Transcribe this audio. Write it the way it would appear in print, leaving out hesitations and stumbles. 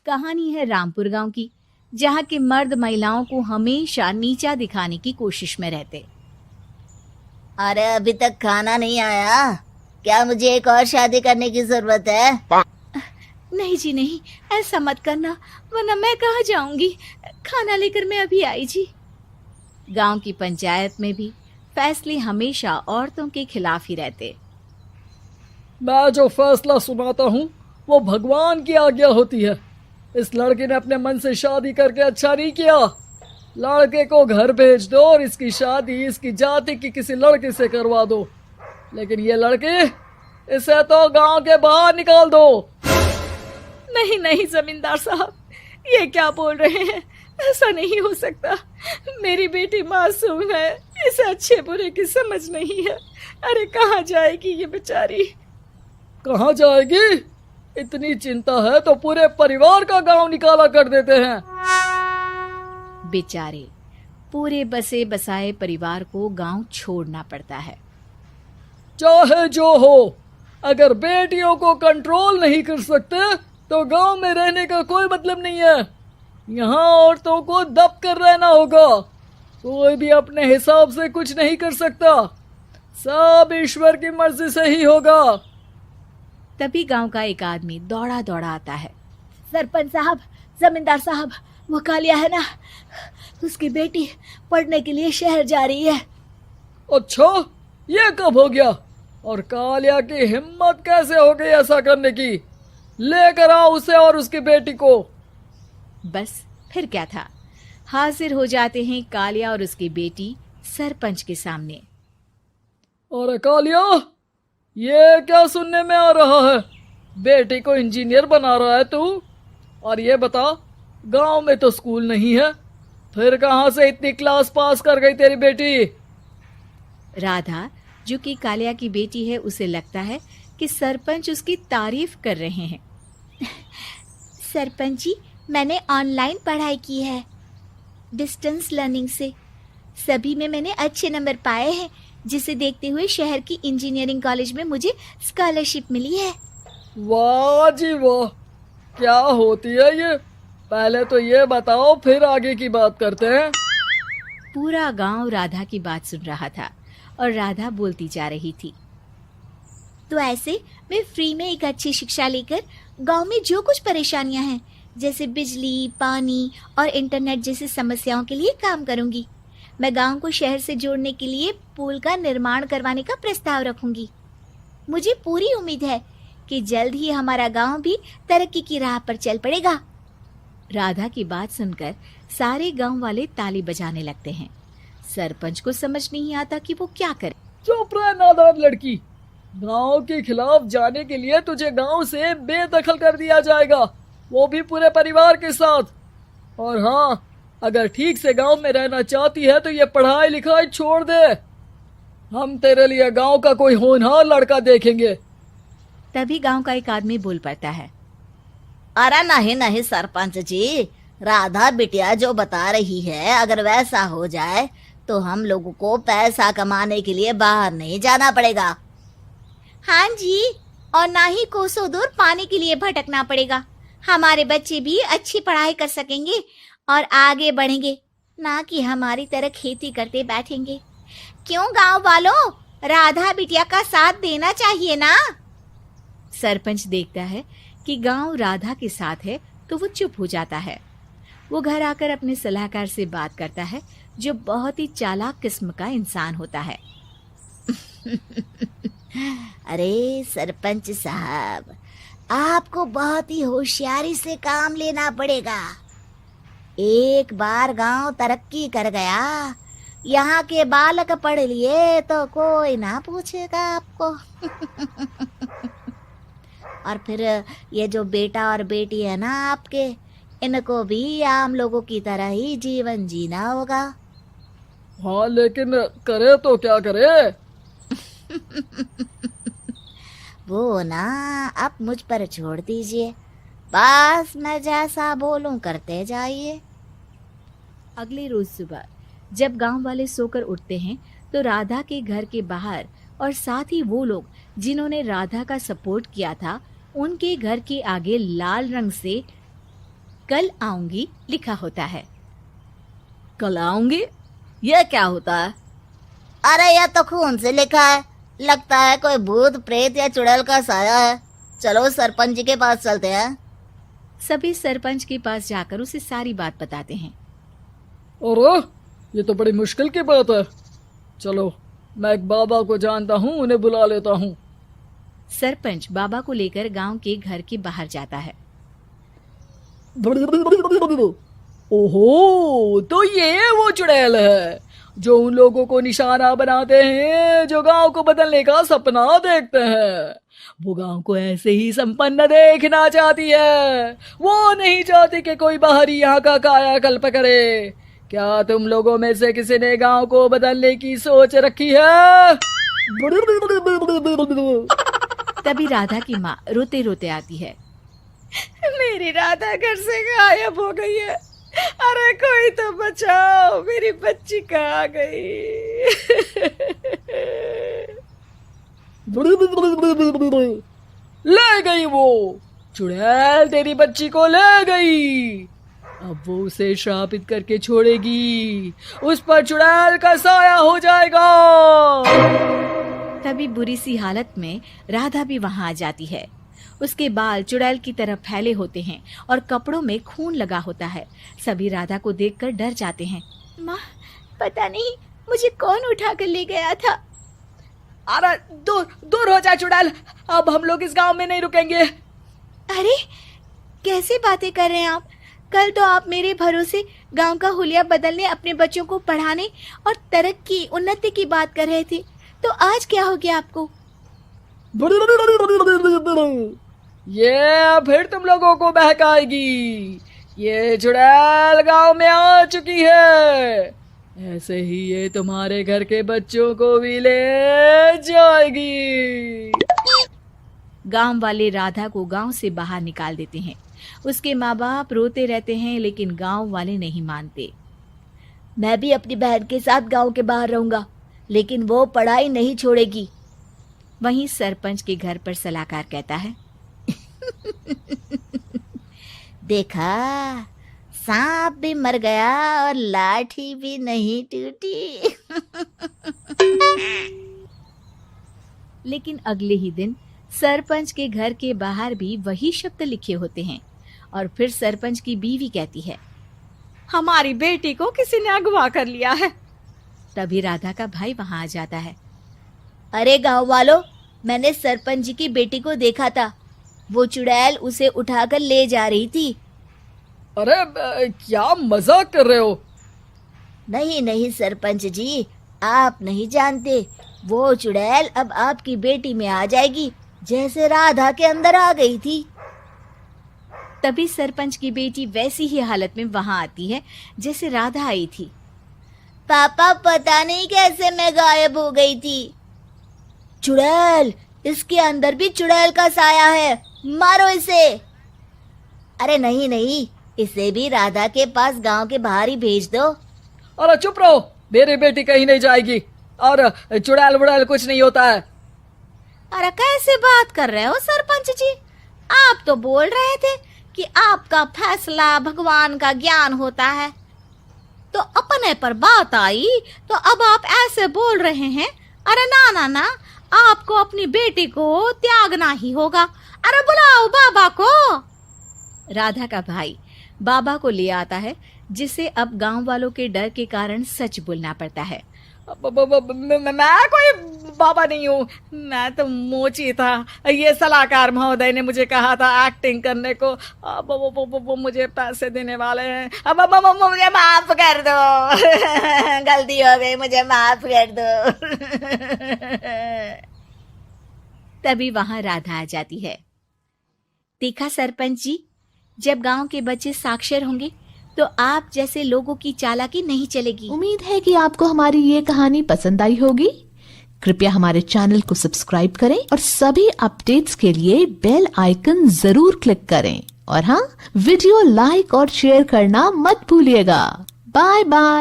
कहानी है रामपुर गांव की, जहां के मर्द महिलाओं को हमेशा नीचा दिखाने की कोशिश में रहते। अरे अभी तक खाना नहीं आया, क्या मुझे एक और शादी करने की जरूरत है? नहीं जी नहीं, ऐसा मत करना, वरना मैं कहाँ जाऊंगी। खाना लेकर मैं अभी आई जी। गांव की पंचायत में भी फैसले हमेशा औरतों के खिलाफ ही रहते। मैं जो फैसला सुनाता हूँ वो भगवान की आज्ञा होती है। इस लड़के ने अपने मन से शादी करके अच्छा नहीं किया। लड़के को घर भेज दो और इसकी शादी इसकी जाति की किसी लड़के से करवा दो, लेकिन ये लड़की, इसे तो गांव के बाहर निकाल दो। नहीं नहीं जमींदार साहब, ये क्या बोल रहे हैं? ऐसा नहीं हो सकता। मेरी बेटी मासूम है, इसे अच्छे बुरे की समझ नहीं है। अरे कहाँ जाएगी ये बेचारी? कहाँ जाएगी? इतनी चिंता है तो पूरे परिवार का गांव निकाला कर देते हैं। बेचारे पूरे बसे बसाए परिवार को गांव छोड़ना पड़ता है। चाहे जो हो, अगर बेटियों को कंट्रोल नहीं कर सकते तो गांव में रहने का कोई मतलब नहीं है। यहाँ औरतों को दब कर रहना होगा। कोई भी अपने हिसाब से कुछ नहीं कर सकता, सब ईश्वर की मर्जी से ही होगा। तभी गांव का एक आदमी दौड़ा दौड़ा आता है। सरपंच साहब, जमींदार साहब, वो कालिया है ना, उसकी बेटी पढ़ने के लिए शहर जा रही है। अच्छा, ये कब हो गया? और कालिया की हिम्मत कैसे हो गई ऐसा करने की? लेकर आओ उसे और उसकी बेटी को। बस फिर क्या था, हाजिर हो जाते हैं कालिया और उसकी बेटी सरपंच के सामने। अरे कालिया, ये क्या सुनने में आ रहा है? बेटी को इंजीनियर बना रहा है तू? और ये बता, गांव में तो स्कूल नहीं है, फिर कहां से इतनी क्लास पास कर गई तेरी बेटी? राधा, जो कि कालिया की बेटी है, उसे लगता है कि सरपंच उसकी तारीफ कर रहे हैं। सरपंच जी, मैंने ऑनलाइन पढ़ाई की है, डिस्टेंस लर्निंग से। सभी में मैंने अच्छे नंबर पाए हैं, जिसे देखते हुए शहर की इंजीनियरिंग कॉलेज में मुझे स्कॉलरशिप मिली है। वाह जी वाह, क्या होती है ये? पहले तो ये बताओ, फिर आगे की बात करते हैं। पूरा गांव राधा की बात सुन रहा था और राधा बोलती जा रही थी। तो ऐसे मैं फ्री में एक अच्छी शिक्षा लेकर गांव में जो कुछ परेशानियां हैं, जैसे बिजली, पानी और इंटरनेट जैसी समस्याओं के लिए काम करूंगी। मैं गांव को शहर से जोड़ने के लिए पुल का निर्माण करवाने का प्रस्ताव रखूंगी। मुझे पूरी उम्मीद है कि जल्द ही हमारा गांव भी तरक्की की राह पर चल पड़ेगा। राधा की बात सुनकर सारे गांव वाले ताली बजाने लगते हैं। सरपंच को समझ नहीं आता कि वो क्या करे। चुप रह नादान लड़की, गांव के खिलाफ जाने के लिए तुझे गांव से बेदखल कर दिया जाएगा, वो भी पूरे परिवार के साथ। और हाँ, अगर ठीक से गांव में रहना चाहती है तो ये पढ़ाई लिखाई छोड़ दे। हम तेरे लिए गांव का कोई होनहार लड़का देखेंगे। तभी गांव का एक आदमी बोल पड़ता है। अरे नहीं नहीं सरपंच जी, राधा बिटिया जो बता रही है, अगर वैसा हो जाए तो हम लोगों को पैसा कमाने के लिए बाहर नहीं जाना पड़ेगा। हाँ जी, और ना ही कोसों दूर पानी के लिए भटकना पड़ेगा। हमारे बच्चे भी अच्छी पढ़ाई कर सकेंगे और आगे बढ़ेंगे, ना कि हमारी तरह खेती करते बैठेंगे। क्यों गांव वालों, राधा बिटिया का साथ देना चाहिए ना। सरपंच देखता है कि गांव राधा के साथ है तो वो चुप हो जाता है। वो घर आकर अपने सलाहकार से बात करता है, जो बहुत ही चालाक किस्म का इंसान होता है। अरे सरपंच साहब, आपको बहुत ही होशियारी से काम लेना पड़ेगा। एक बार गांव तरक्की कर गया, यहाँ के बालक पढ़ लिए तो कोई ना पूछेगा आपको। और फिर ये जो बेटा और बेटी है ना आपके, इनको भी आम लोगों की तरह ही जीवन जीना होगा। हाँ, लेकिन करे तो क्या करे? वो ना आप मुझ पर छोड़ दीजिए, बस मैं जैसा बोलूं करते जाइए। अगले रोज सुबह जब गांव वाले सोकर उठते हैं तो राधा के घर के बाहर और साथ ही वो लोग जिन्होंने राधा का सपोर्ट किया था, उनके घर के आगे लाल रंग से कल आऊंगी लिखा होता है। कल आऊंगी, यह क्या होता है? अरे यह तो खून से लिखा है, लगता है कोई भूत प्रेत या चुड़ैल का साया है। चलो सरपंच जी के पास चलते हैं। सभी सरपंच के पास जाकर उसे सारी बात बताते हैं। अरे ये तो बड़ी मुश्किल की बात है। चलो मैं एक बाबा को जानता हूँ, उन्हें बुला लेता हूँ। सरपंच बाबा को लेकर गांव के घर के बाहर जाता है। ओहो, तो ये वो चुड़ैल है जो उन लोगों को निशाना बनाते हैं जो गांव को बदलने का सपना देखते हैं। वो गांव को ऐसे ही संपन्न देखना चाहती है। वो नहीं चाहती कि कोई बाहरी यहाँ का कायाकल्प करे। क्या तुम लोगों में से किसी ने गांव को बदलने की सोच रखी है? तभी राधा की माँ रोते रोते आती है। मेरी राधा घर से गायब हो गई है। अरे कोई तो बचाओ, मेरी बच्ची कहाँ गई? ले गई वो चुड़ैल, तेरी बच्ची को ले गई। अब वो उसे श्रापित करके छोड़ेगी, उस पर चुड़ैल का साया हो जाएगा। तभी बुरी सी हालत में राधा भी वहां आ जाती है। उसके बाल चुड़ैल की तरह फैले होते हैं और कपड़ों में खून लगा होता है। सभी राधा को देखकर डर जाते हैं। माँ, पता नहीं मुझे कौन उठा कर ले गया था। अरे दूर दूर हो जा चुड़ैल, अब हम लोग इस गांव में नहीं रुकेंगे। अरे कैसे बातें कर रहे हैं आप? कल तो आप मेरे भरोसे गांव का हुलिया बदलने, अपने बच्चों को पढ़ाने और तरक्की उन्नति की बात कर रहे थे, तो आज क्या हो गया आपको? ये फिर तुम लोगों को बहकाएगी। ये चुड़ैल गांव में आ चुकी है, ऐसे ही ये तुम्हारे घर के बच्चों को भी ले जाएगी। गांव वाले राधा को गांव से बाहर निकाल देते हैं। उसके माँ बाप रोते रहते हैं, लेकिन गांव वाले नहीं मानते। मैं भी अपनी बहन के साथ गांव के बाहर रहूंगा, लेकिन वो पढ़ाई नहीं छोड़ेगी। वहीं सरपंच के घर पर सलाहकार कहता है। देखा, सांप भी मर गया और लाठी भी नहीं टूटी। लेकिन अगले ही दिन सरपंच के घर के बाहर भी वही शब्द लिखे होते हैं। और फिर सरपंच की बीवी कहती है, हमारी बेटी को किसी ने अगवा कर लिया है। तभी राधा का भाई वहां आ जाता है। अरे गांव वालों, मैंने सरपंच जी की बेटी को देखा था। वो चुड़ैल उसे उठाकर ले जा रही थी। अरे क्या मजाक कर रहे हो? नहीं नहीं सरपंच जी, आप नहीं जानते। वो चुड़ैल अब आपकी बेटी में आ जाएगी, जैसे राधा के अंदर आ गई थी। तभी सरपंच की बेटी वैसी ही हालत में वहां आती है जैसे राधा आई थी। पापा, पता नहीं कैसे मैं गायब हो गई थी। चुड़ैल, इसके अंदर भी चुड़ैल का साया है, मारो इसे। अरे नहीं नहीं, इसे भी राधा के पास गांव के बाहर ही भेज दो। अरे चुप रहो, मेरी बेटी कहीं नहीं जाएगी और चुड़ैल बुड़ैल कुछ नहीं होता है। अरे कैसे बात कर रहे हो सरपंच जी? आप तो बोल रहे थे कि आपका फैसला भगवान का ज्ञान होता है, तो अपने पर बात आई तो अब आप ऐसे बोल रहे हैं। अरे ना ना ना, आपको अपनी बेटी को त्यागना ही होगा। अरे बुलाओ बाबा को। राधा का भाई बाबा को ले आता है, जिसे अब गांव वालों के डर के कारण सच बोलना पड़ता है। मैं कोई बाबा नहीं हूँ, मैं तो मोची था। ये सलाहकार महोदय ने मुझे कहा था एक्टिंग करने को। अब वो मुझे पैसे देने वाले हैं। अब मुझे माफ कर दो। गलती हो गई, मुझे माफ कर दो। तभी वहां राधा आ जाती है। देखा सरपंच जी, जब गांव के बच्चे साक्षर होंगे तो आप जैसे लोगों की चालाकी नहीं चलेगी। उम्मीद है कि आपको हमारी ये कहानी पसंद आई होगी। कृपया हमारे चैनल को सब्सक्राइब करें और सभी अपडेट्स के लिए बेल आइकन जरूर क्लिक करें। और हाँ, वीडियो लाइक और शेयर करना मत भूलिएगा। Bye bye.